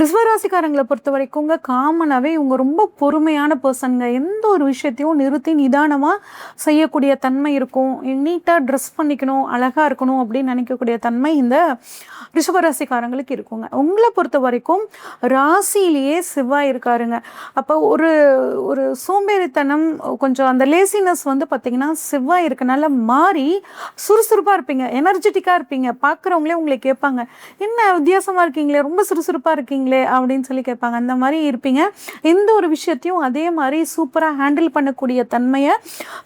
ரிஷபராசிக்காரங்களை பொறுத்த வரைக்குங்க காமனாகவே இவங்க ரொம்ப பொறுமையான பர்சனுங்க. எந்த ஒரு விஷயத்தையும் நிறுத்தி நிதானமாக செய்யக்கூடிய தன்மை இருக்கும். நீட்டாக ட்ரெஸ் பண்ணிக்கணும், அழகாக இருக்கணும் அப்படின்னு நினைக்கக்கூடிய தன்மை இந்த ரிஷபராசிக்காரங்களுக்கு இருக்குங்க. உங்களை பொறுத்த வரைக்கும் ராசியிலேயே செவ்வாய் இருக்காருங்க. அப்போ ஒரு ஒரு சோம்பேறித்தனம், கொஞ்சம் அந்த லேசினஸ் வந்து பார்த்திங்கன்னா செவ்வாய் இருக்கனால மாறி சுறுசுறுப்பாக இருப்பீங்க, எனர்ஜெட்டிக்காக இருப்பீங்க. பார்க்குறவங்களே உங்களை கேட்பாங்க, என்ன வித்தியாசமாக இருக்கீங்களே, ரொம்ப சுறுசுறுப்பாக இருக்கீங்களே அப்படின்னு சொல்லி கேட்பாங்க. அந்த மாதிரி இருப்பீங்க. எந்த ஒரு விஷயத்தையும் அதே மாதிரி சூப்பராக ஹேண்டில் பண்ணக்கூடிய தன்மையை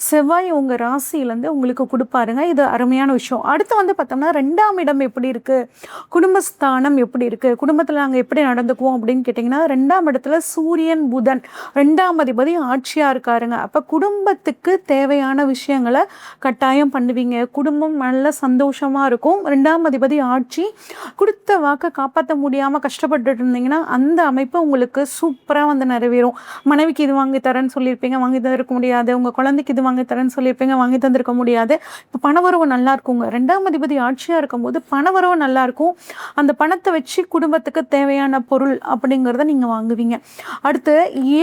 செவ்வாய் உங்கள் ராசியிலேருந்து உங்களுக்கு கொடுப்பாருங்க. இது அருமையான விஷயம். அடுத்து வந்து பார்த்தோம்னா 2ஆம் இடம் எப்படி இருக்குது, குடும்பஸ்தானம் எப்படி இருக்குது, குடும்பத்தில் நாங்கள் எப்படி நடந்துக்குவோம் அப்படின்னு கேட்டிங்கன்னா 2ஆம் இடத்துல சூரியன் புதன் 2ஆம் அதிபதி ஆட்சியாக இருக்காருங்க. அப்போ குடும்பத்துக்கு தேவையான விஷயங்களை கட்டாயம் பண்ணுவீங்க. குடும்பம் நல்ல சந்தோஷமாக இருக்கும். 2ஆம் அதிபதி ஆட்சி, கொடுத்த வாக்கை காப்பாற்ற முடியாமல் கஷ்டப்பட்டுட்டு இருந்தீங்கன்னா அந்த அமைப்பு உங்களுக்கு சூப்பராக வந்து நிறைவேறும். மனைவிக்கு இது வாங்கி தரேன்னு சொல்லியிருப்பீங்க, வாங்கி தந்திருக்க முடியாது. உங்கள் குழந்தைக்கு இது வாங்கி தரேன்னு சொல்லியிருப்பீங்க, வாங்கி தந்திருக்க முடியாது. இப்போ பணவரவு நல்லா இருக்குங்க. 2ஆம் அதிபதி ஆட்சியாக இருக்கும்போது பணவரவு நல்லா இருக்கும். அந்த பணத்தை வச்சு குடும்பத்துக்கு தேவையான பொருள் அப்படிங்கிறத நீங்கள் வாங்குவீங்க. அடுத்து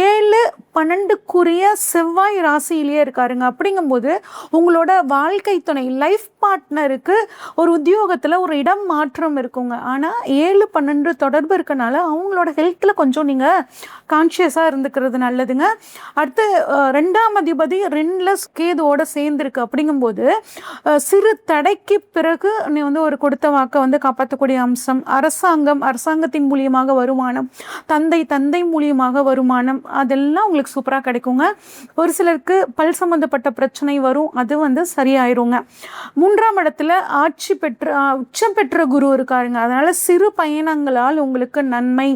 7-12க்குரிய செவ்வாய் ராசியிலேயே இருக்காருங்க. அப்படிங்கும்போது உங்களோட வாழ்க்கை துணை, லைஃப் பார்ட்னருக்கு ஒரு உத்தியோகத்தில் ஒரு இடம் மாற்றம் இருக்குங்க. ஆனால் 7-12 தொடர்பு இருக்கனால அவங்களோட ஹெல்த்தில் கொஞ்சம் நீங்கள் கான்ஷியஸாக இருந்துக்கிறது நல்லதுங்க. அடுத்து 2ஆம் அதிபதி 2ல் கேதுவோடு சேர்ந்துருக்கு. அப்படிங்கும்போது சிறு தடைக்கு பிறகு நீ வந்து ஒரு கொடுத்த வாக்கை வந்து காப்பாற்றக்கூடிய அம்சம். அரசாங்கத்தின் மூலியமாக வருமானம், தந்தை மூலியமாக வருமானம், அதெல்லாம் உங்களுக்கு சூப்பராக கிடைக்குங்க. ஒரு சிலருக்கு பல் சம்பந்தப்பட்ட பிரச்சனை வரும், அது வந்து சரியாயிருங்க. 3ஆம் இடத்துல ஆட்சி பெற்ற உச்சம் பெற்ற குரு இருக்காருங்க. அதனால சிறு பயணங்களால் உங்களுக்கு நன்மை.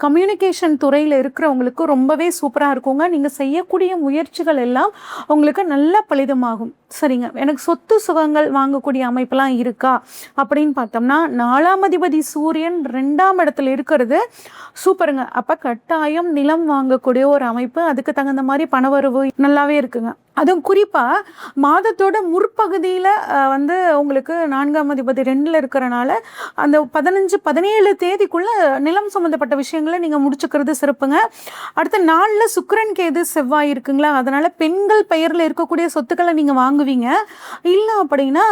கம்யூனிகேஷன் துறையில் இருக்கிறவங்களுக்கு ரொம்பவே சூப்பராக இருக்குங்க. நீங்கள் செய்யக்கூடிய முயற்சிகள் எல்லாம் உங்களுக்கு நல்ல பலிதமாகும். சரிங்க, எனக்கு சொத்து சுகங்கள் வாங்கக்கூடிய அமைப்பெல்லாம் இருக்கா அப்படின்னு பார்த்தோம்னா 4ஆம் அதிபதி சூரியன் 2ஆம் இடத்துல இருக்கிறது சூப்பருங்க. அப்போ கட்டாயம் நிலம் வாங்கக்கூடிய ஒரு அமைப்பு, அதுக்கு தகுந்த மாதிரி பணவரவு நல்லாவே இருக்குங்க. அதுவும் குறிப்பாக மாதத்தோட முற்பகுதியில் வந்து உங்களுக்கு 4ஆம் அதிபதி 2ல் இருக்கிறனால அந்த 15-17 தேதிக்குள்ளே நிலம் சம்மந்தப்பட்ட விஷயங்களை நீங்கள் முடிச்சுக்கிறது சிறப்புங்க. அடுத்த 4ல் சுக்கிரன் கேது செவ்வாய் இருக்குங்களா, அதனால் பெண்கள் பெயரில் இருக்கக்கூடிய சொத்துக்களை நீங்கள் வாங்குவீங்க. இல்லை அப்படின்னா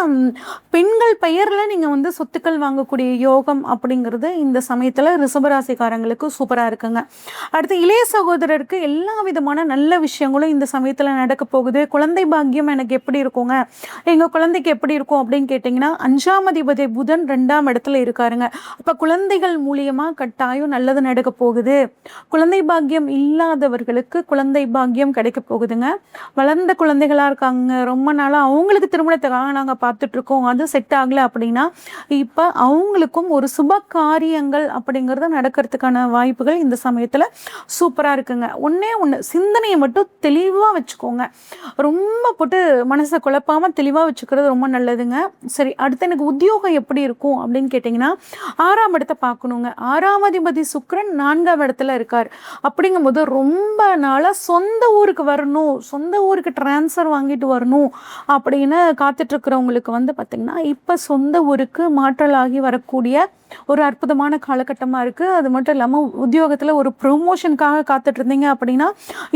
பெண்கள் பெயரில் நீங்கள் வந்து சொத்துக்கள் வாங்கக்கூடிய யோகம் அப்படிங்கிறது இந்த சமயத்தில் ரிஷபராசிக்காரங்களுக்கு சூப்பராக இருக்குங்க. அடுத்து இளைய சகோதரருக்கு எல்லா விதமான நல்ல விஷயங்களும் இந்த சமயத்தில் நடக்க போகுது. குழந்தை பாக்கியம் எனக்கு எப்படி இருக்குங்க, எங்கள் குழந்தைக்கு எப்படி இருக்கும் அப்படின்னு கேட்டிங்கன்னா 5ஆம் அதிபதி புதன் 2ஆம் இடத்துல இருக்காருங்க. அப்போ குழந்தைகள் மூலியமாக கட்டாயம் நல்லது நடக்க போகுது. குழந்தை பாக்கியம் இல்லாதவர்களுக்கு குழந்தை பாக்கியம் கிடைக்க போகுதுங்க. வளர்ந்த குழந்தைகளாக இருக்காங்க, ரொம்ப நாளாக அவங்களுக்கு திருமணத்துக்காக நாங்கள் பார்த்துட்ருக்கோம், அது செட் ஆகலை அப்படின்னா இப்போ அவங்களுக்கும் ஒரு சுப காரியங்கள் அப்படிங்கிறத நடக்கிறதுக்கான வாய்ப்புகள் இந்த சமயத்தில் சூப்பராக இருக்குங்க. ஒன்று சிந்தனையை மட்டும் தெளிவாக வச்சுக்கோங்க. ரொம்ப போட்டு மனசை குழப்பாமல் தெளிவாக வச்சுக்கிறது ரொம்ப நல்லதுங்க. சரி, அடுத்து எனக்கு உத்தியோகம் எப்படி இருக்கும் அப்படின்னு கேட்டிங்கன்னா 6ஆம் இடத்தை பார்க்கணுங்க. 6ஆம் அதிபதி சுக்கிரன் 4ஆம் இடத்துல இருக்கார். அப்படிங்கும்போது ரொம்ப நாளாக சொந்த ஊருக்கு வரணும், சொந்த ஊருக்கு ட்ரான்ஸ்ஃபர் வாங்கிட்டு வரணும் அப்படின்னு காத்துட்ருக்கிறவங்களுக்கு வந்து பார்த்திங்கன்னா இப்போ சொந்த ஊருக்கு மாற்றலாகி வரக்கூடிய ஒரு அற்புதமான காலகட்டமாக இருக்குது. அது மட்டும் இல்லாமல் உத்தியோகத்தில் ஒரு ப்ரொமோஷனுக்காக காத்துட்டு இருந்தீங்க அப்படின்னா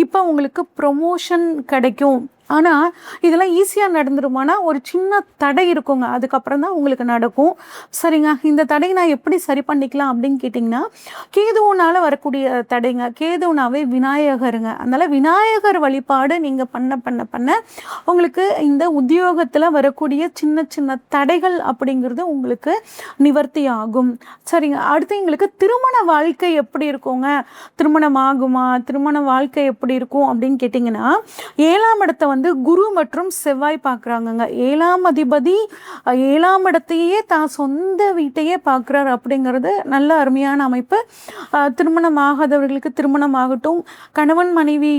இப்போ உங்களுக்கு ப்ரொமோஷன் கிடைக்கும். ஆனால் இதெல்லாம் ஈஸியாக நடந்துருமானா ஒரு சின்ன தடை இருக்குங்க, அதுக்கப்புறம் தான் உங்களுக்கு நடக்கும். சரிங்க, இந்த தடை நான் எப்படி சரி பண்ணிக்கலாம் அப்படின்னு கேட்டிங்கன்னா கேதுவுனால் வரக்கூடிய தடைங்க. கேதுவுனாவே விநாயகருங்க. அதனால் விநாயகர் வழிபாடு நீங்கள் பண்ண உங்களுக்கு இந்த உத்தியோகத்தில் வரக்கூடிய சின்ன சின்ன தடைகள் அப்படிங்கிறது உங்களுக்கு நிவர்த்தி ஆகும். சரிங்க, அடுத்து எங்களுக்கு திருமண வாழ்க்கை எப்படி இருக்குங்க, திருமணம் ஆகுமா, திருமண வாழ்க்கை எப்படி இருக்கும் அப்படின்னு கேட்டிங்கன்னா 7ஆம் இடத்தை வந்து குரு மற்றும் செவ்வாய் பார்க்குறாங்கங்க. 7ஆம் அதிபதி 7ஆம் இடத்தையே தான் சொந்த வீட்டையே பார்க்குறாரு அப்படிங்கிறது நல்ல அருமையான அமைப்பு. திருமணம் ஆகாதவர்களுக்கு திருமணம் ஆகட்டும், கணவன் மனைவி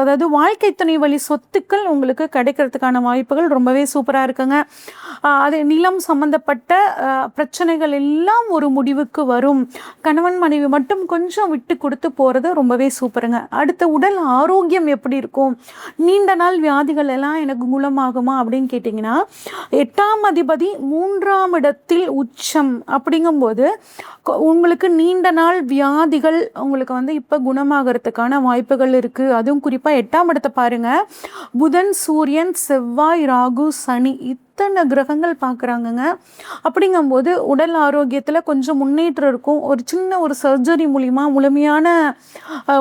அதாவது வாழ்க்கை துணை வழி சொத்துக்கள் உங்களுக்கு கிடைக்கிறதுக்கான வாய்ப்புகள் ரொம்பவே சூப்பராக இருக்குங்க. அது நிலம் சம்பந்தப்பட்ட பிரச்சனைகள் எல்லாம் ஒரு முடிவுக்கு வரும். கணவன் மனைவி மட்டும் கொஞ்சம் விட்டு கொடுத்து போகிறது ரொம்பவே சூப்பருங்க. அடுத்த உடல் ஆரோக்கியம் எப்படி இருக்கும், நீண்ட நாள் வியாதிகள் எல்லாம் எனக்கு குணமாகுமா அப்படின்னு கேட்டிங்கன்னா, 8ஆம் அதிபதி 3ஆம் இடத்தில் உச்சம் அப்படிங்கும்போது உங்களுக்கு நீண்ட நாள் வியாதிகள் உங்களுக்கு வந்து இப்போ குணமாகறதுக்கான வாய்ப்புகள் இருக்குது. அதுவும் குறிப்பாக 8ஆம் இடத்தை பாருங்கள். புதன், சூரியன், செவ்வாய், ராகு, சனி இத்தனை கிரகங்கள் பார்க்குறாங்கங்க. அப்படிங்கும்போது உடல் ஆரோக்கியத்தில் கொஞ்சம் முன்னேற்றம் இருக்கும். ஒரு சின்ன ஒரு சர்ஜரி மூலிமா முழுமையான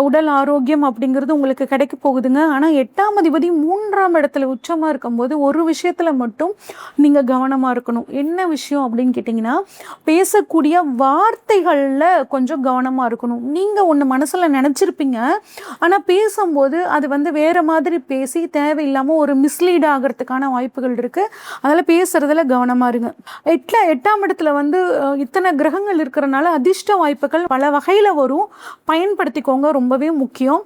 உடல் ஆரோக்கியம் அப்படிங்கிறது உங்களுக்கு கிடைக்க போகுதுங்க. ஆனால் 8ஆம் அதிபதி 3ஆம் இடத்துல உச்சமாக இருக்கும்போது ஒரு விஷயத்தில் மட்டும் நீங்கள் கவனமாக இருக்கணும். என்ன விஷயம் அப்படின்னு கேட்டிங்கன்னா, பேசக்கூடிய வார்த்தைகளில் கொஞ்சம் கவனமாக இருக்கணும். நீங்கள் ஒன்று மனசில் நினச்சிருப்பீங்க, ஆனால் பேசும்போது அது வந்து வேறு மாதிரி பேசி தேவையில்லாமல் ஒரு மிஸ்லீட் ஆகிறதுக்கான வாய்ப்புகள் இருக்குது. அதனால் பேசுகிறதுல கவனமாக இருங்க. 8ஆம் இடத்துல வந்து இத்தனை கிரகங்கள் இருக்கிறனால அதிர்ஷ்ட வாய்ப்புகள் பல வகையில் வரும். பயன்படுத்திக்கோங்க, ரொம்பவே முக்கியம்.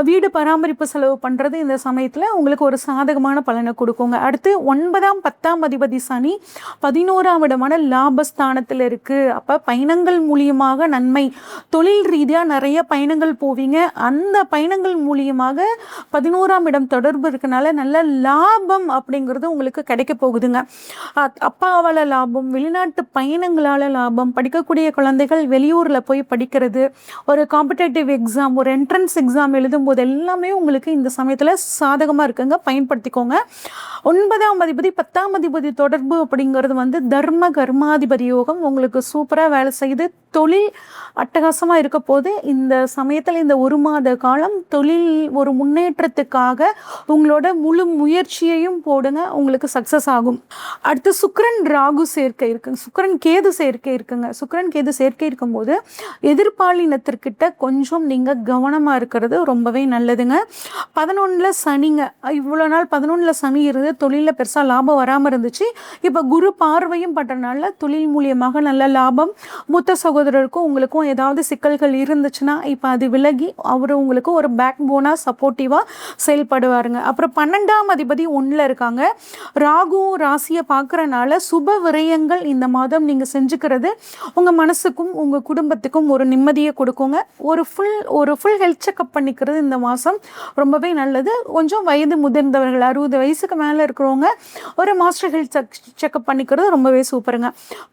வீடு பராமரிப்பு செலவு பண்ணுறது இந்த சமயத்தில் உங்களுக்கு ஒரு சாதகமான பலனை கொடுக்குங்க. அடுத்து 9ஆம் 10ஆம் அதிபதி சனி 11ஆம் இடமான லாபஸ்தானத்தில் இருக்குது. அப்போ பயணங்கள் மூலியமாக நன்மை, தொழில் ரீதியாக நிறைய பயணங்கள் போவீங்க. அந்த பயணங்கள் மூலியமாக 11ஆம் இடம் தொடர்பு இருக்கனால நல்ல லாபம் அப்படிங்கிறது உங்களுக்கு கிடைக்க போகுதுங்க. அப்பாவால் லாபம், வெளிநாட்டு பயணங்களால் லாபம், படிக்கக்கூடிய குழந்தைகள் வெளியூரில் போய் படிக்கிறது, ஒரு காம்படேட்டிவ் எக்ஸாம், ஒரு என்ட்ரன்ஸ் எக்ஸாம் எழுதும்போது எல்லாமே உங்களுக்கு இந்த சமயத்தில் சாதகமாக இருக்குங்க. பயன்படுத்திக்கோங்க. 9ஆம் அதிபதி 10ஆம் அதிபதி தொடர்பு அப்படிங்கிறது வந்து தர்ம கர்மாதிபதி யோகம். உங்களுக்கு சூப்பராக வேலை செய்து தொழில் அட்டகாசமாக இருக்க போது. இந்த சமயத்தில் இந்த ஒரு மாத காலம் தொழில் ஒரு முன்னேற்றத்துக்காக உங்களோட முழு முயற்சியையும் போடுங்க, உங்களுக்கு சக்ஸஸ் ஆகும். அடுத்து சுக்கிரன் ராகு சேர்க்கை இருக்குங்க, சுக்கிரன் கேது சேர்க்கை இருக்குங்க. சுக்கிரன் கேது சேர்க்கை இருக்கும்போது எதிர்பாலினத்திற்கிட்ட கொஞ்சம் நீங்கள் கவனமாக இருக்கிறது ரொம்பவே நல்லதுங்க. 11ல் சனிங்க. இவ்வளோ நாள் 11ல் சனி இருந்து தொழிலில் பெருசாக லாபம் வராமல் இருந்துச்சு. இப்போ குரு பார்வையும் பட்டனால தொழில் மூலியமாக நல்ல லாபம். மூத்த சகோதரருக்கும் உங்களுக்கும் ஏதாவது சிக்கல்கள் இருந்துச்சுன்னா இப்போ அது விலகி அவர் உங்களுக்கு ஒரு பேக் போனாக சப்போர்ட்டிவாக செயல்படுவாருங்க. அப்புறம் 12ஆம் அதிபதி 1ல் இருக்காங்க. ராகு ராசியை பார்க்குறனால சுப விரயங்கள் இந்த மாதம் நீங்கள் செஞ்சுக்கிறது உங்கள் மனசுக்கும் உங்கள் குடும்பத்துக்கும் ஒரு நிம்மதியை கொடுக்குங்க. ஒரு ஃபுல் ஹெல்த் செக்அப் பண்ணிக்கிறது இந்த மாதம் ரொம்பவே நல்லது. கொஞ்சம் வயது முதிர்ந்தவர்கள் 60 வயசுக்கு மேலே இருக்கிறவங்க ஒரு மாஸ்டர் ஹெல்த் செக்அப் பண்ணிக்கிறது ரொம்பவே சூப்பருங்க.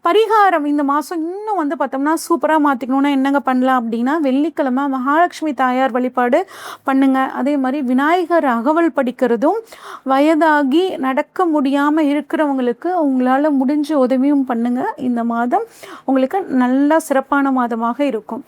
பரிகாரம் இந்த மாதம் இன்னும் வந்து பார்த்தோம்னா சூப்பராக மாற்றிக்கணும்னா என்னங்க பண்ணலாம் அப்படின்னா, வெள்ளிக்கிழமை மகாலட்சுமி தாயார் வழிபாடு பண்ணுங்க. அதே மாதிரி விநாயகர் அகவல் படிக்கிறதும், வயதாகி நடக்க முடியாமல் இருக்கிறவங்களுக்கு உங்களால் முடிஞ்ச உதவியும் பண்ணுங்க. இந்த மாதம் உங்களுக்கு நல்லா சிறப்பான மாதமாக இருக்கும்.